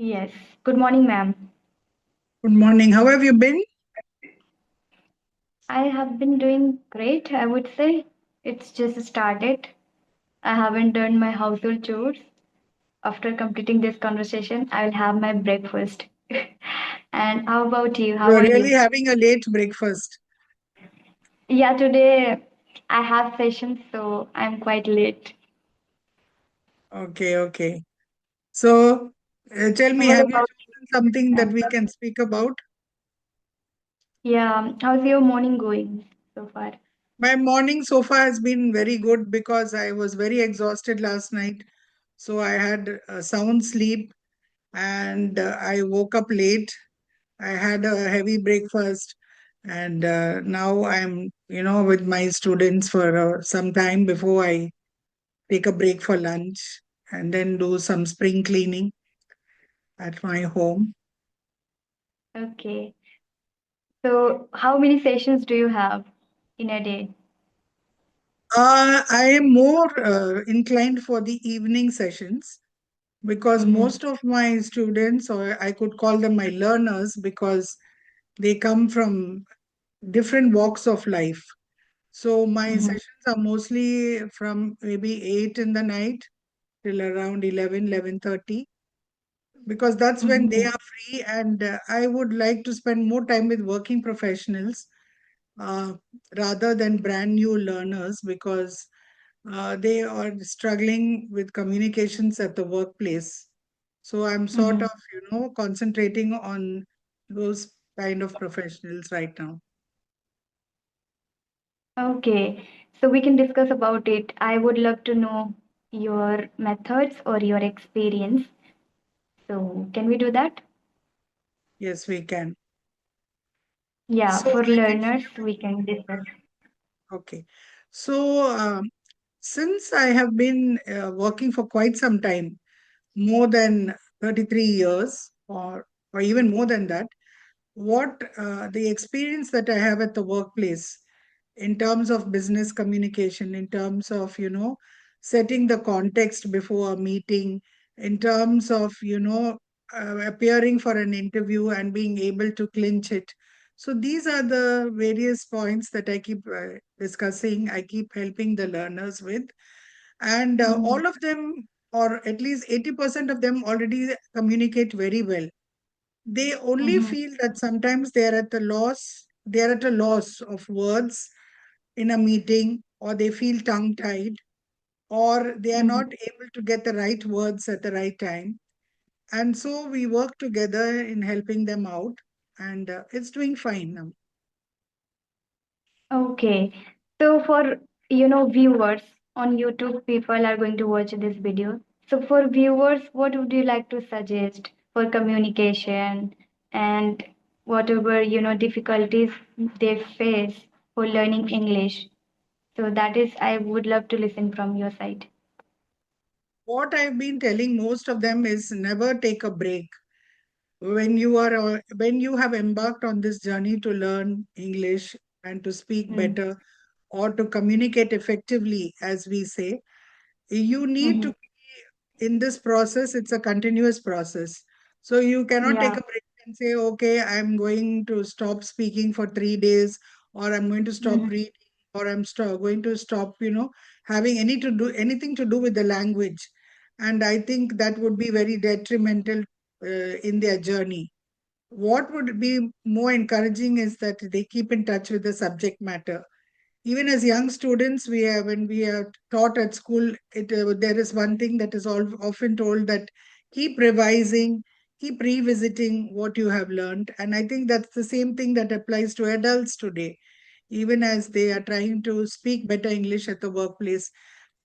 Yes. Good morning, ma'am. Good morning. How have you been? I have been doing great, I would say. It's just started. I haven't done my household chores. After completing this conversation, I will have my breakfast. And how about you? How You're are really you? having a late breakfast. Yeah, today I have sessions, so I'm quite late. Okay, okay. So tell me, What have you about chosen something you? that we can speak about? Yeah, how's your morning going so far? My morning so far has been very good because I was very exhausted last night. So I had a sound sleep and I woke up late. I had a heavy breakfast and now I'm with my students for some time before I take a break for lunch and then do some spring cleaning at my home. Okay. So, how many sessions do you have in a day? I am more inclined for the evening sessions because Mm-hmm. most of my students, or I could call them my learners, because they come from different walks of life. So my Mm-hmm. sessions are mostly from maybe 8 in the night till around 11:30, because that's when they Mm-hmm. are free. And I would like to spend more time with working professionals uh, rather than brand new learners, because they are struggling with communications at the workplace. So I'm sort Mm-hmm. of concentrating on those kind of professionals right now. Okay, so we can discuss about it. I would love to know your methods or your experience. So, can we do that? Yes, we can. Yeah, So for I can learners, share. we can discuss. Okay. So since I have been working for quite some time, more than 33 years, or even more than that, what the experience that I have at the workplace in terms of business communication, in terms of setting the context before a meeting, in terms of appearing for an interview and being able to clinch it. So these are the various points that I keep discussing, I keep helping the learners with. And Mm-hmm. all of them, or at least 80% of them, already communicate very well. They only Mm-hmm. feel that sometimes they are at a loss of words in a meeting, or they feel tongue tied, or they are Mm-hmm. not able to get the right words at the right time. And so we work together in helping them out, and it's doing fine now. Okay, so for viewers on YouTube, people are going to watch this video. So for viewers, what would you like to suggest for communication and whatever difficulties they face for learning English? So that is, I would love to listen from your side. What I've been telling most of them is never take a break. When you have embarked on this journey to learn English and to speak Mm-hmm. better, or to communicate effectively, as we say, you need Mm-hmm. to, in this process, it's a continuous process. So you cannot take Yeah. a break and say, okay, I'm going to stop speaking for 3 days, or I'm going to stop Mm-hmm. reading, or going to stop, having anything to do with the language. And I think that would be very detrimental in their journey. What would be more encouraging is that they keep in touch with the subject matter. Even as young students, when we are taught at school, there is one thing that is often told, that keep revising, keep revisiting what you have learned. And I think that's the same thing that applies to adults today, even as they are trying to speak better English at the workplace.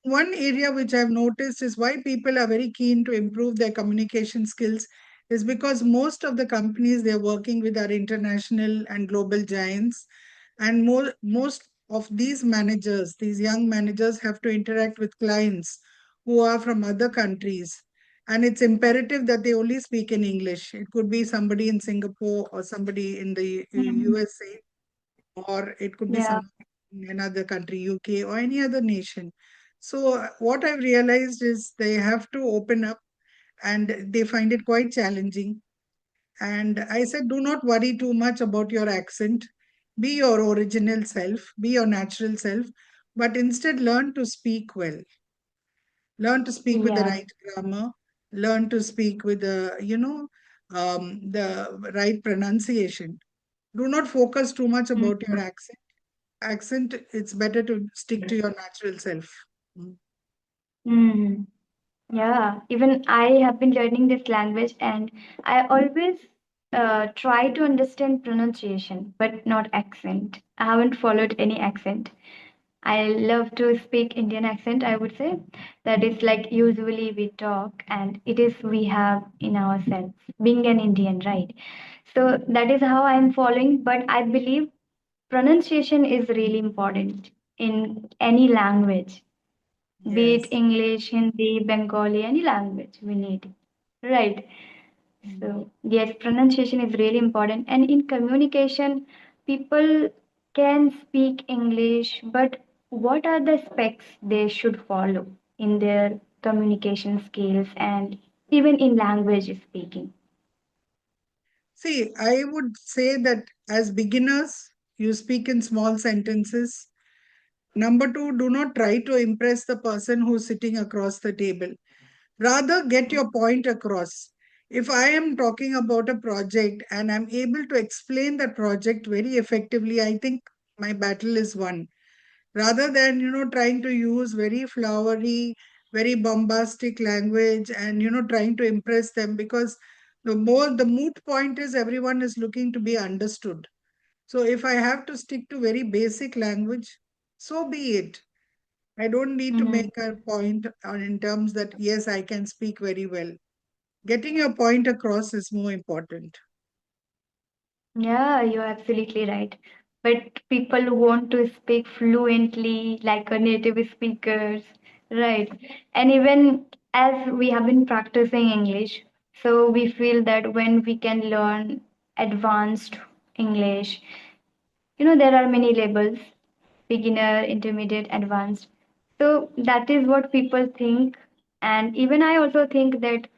One area which I've noticed is why people are very keen to improve their communication skills is because most of the companies they're working with are international and global giants. And most of these managers, these young managers, have to interact with clients who are from other countries. And it's imperative that they only speak in English. It could be somebody in Singapore, or somebody in the Mm-hmm. USA, or it could be Yeah. some in another country, UK, or any other nation. So what I've realized is they have to open up and they find it quite challenging. And I said, do not worry too much about your accent. Be your original self, be your natural self, but instead learn to speak well. Learn to speak with the Yeah. right grammar. Learn to speak with the right pronunciation. Do not focus too much about your Mhm. accent. Accent, it's better to stick to your natural self. Mm. Mhm. Yeah, even I have been learning this language and I always try to understand pronunciation, but not accent. I haven't followed any accent. I love to speak Indian accent, I would say. That is like usually we talk and it is we have in ourselves, being an Indian, right? So that is how I'm following, but I believe pronunciation is really important in any language, be it Yes. English, Hindi, Bengali, any language we need. Right. Mm. So, yes, pronunciation is really important. And in communication, people can speak English, but what are the specs they should follow in their communication skills and even in language speaking? See, I would say that as beginners, you speak in small sentences. Number two, do not try to impress the person who's sitting across the table. Rather, get your point across. If I am talking about a project and I'm able to explain that project very effectively, I think my battle is won. Rather than, trying to use very flowery, very bombastic language and, trying to impress them, because the moot point is everyone is looking to be understood. So if I have to stick to very basic language, so be it. I don't need to Mhm. make a point in terms that, yes, I can speak very well. Getting your point across is more important. Yeah, you're absolutely right. But people want to speak fluently like a native speakers, right? And even as we have been practicing English, so we feel that when we can learn advanced English, there are many labels, beginner, intermediate, advanced. So that is what people think. And even I also think that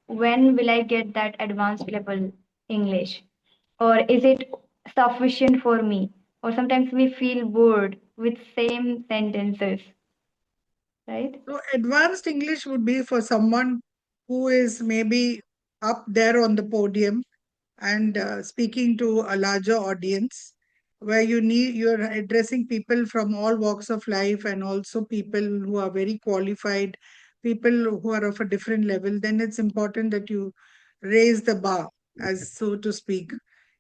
when will I get that advanced level English? Or is it sufficient for me? Or sometimes we feel bored with same sentences, right? So, advanced English would be for someone who is maybe up there on the podium and speaking to a larger audience, where you're addressing people from all walks of life and also people who are very qualified, people who are of a different level. Then it's important that you raise the bar, as so to speak.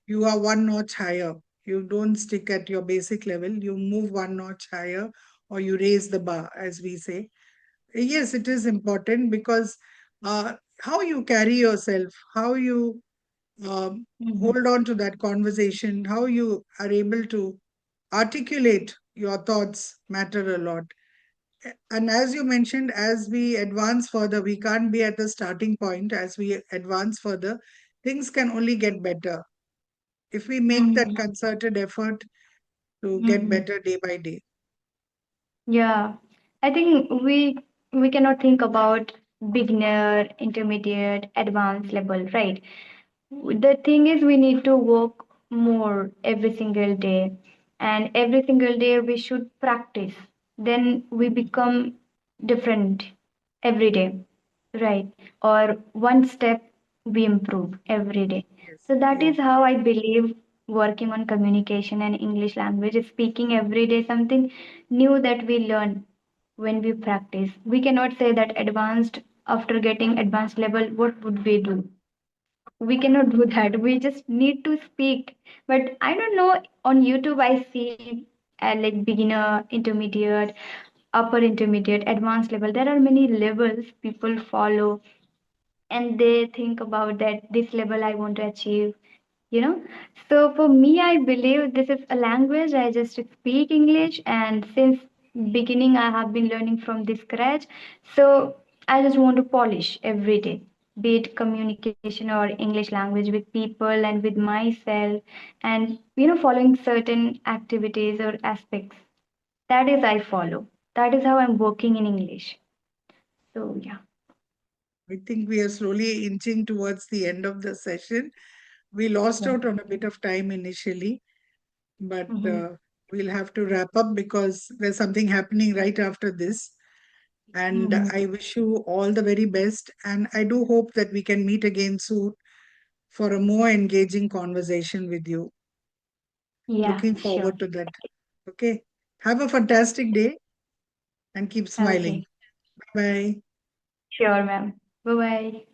You are one notch higher. You don't stick at your basic level, you move one notch higher, or you raise the bar, as we say. Yes, it is important because how you carry yourself, how you Mm-hmm. hold on to that conversation, how you are able to articulate your thoughts matter a lot. And as you mentioned, as we advance further, we can't be at the starting point. As we advance further, things can only get better if we make that Mm-hmm. concerted effort to get Mm-hmm. better day by day. Yeah, I think we cannot think about beginner, intermediate, advanced level, right? The thing is we need to work more every single day, and every single day we should practice, then we become different every day, right? Or one step we improve every day. Yes, So that yes. is how I believe working on communication and English language is speaking every day something new that we learn when we practice. We cannot say that advanced, after getting advanced level what would we do? We cannot do that. We just need to speak. But I don't know, on YouTube I see like beginner, intermediate, upper intermediate, advanced level, there are many levels people follow, and they think about that this level I want to achieve, you know. So for me, I believe this is a language. I just speak English, and since beginning I have been learning from the scratch. So I just want to polish every day, be it communication or English language with people and with myself, and following certain activities or aspects. That is I follow. That is how I'm working in English. So yeah. I think we are slowly inching towards the end of the session. We lost Yeah. out on a bit of time initially, but Mm-hmm. we'll have to wrap up because there's something happening right after this. And Mm-hmm. I wish you all the very best. And I do hope that we can meet again soon for a more engaging conversation with you. Yeah, Looking sure. forward to that. Okay. Have a fantastic day and keep smiling. Okay. Bye. Sure, ma'am. Bye bye.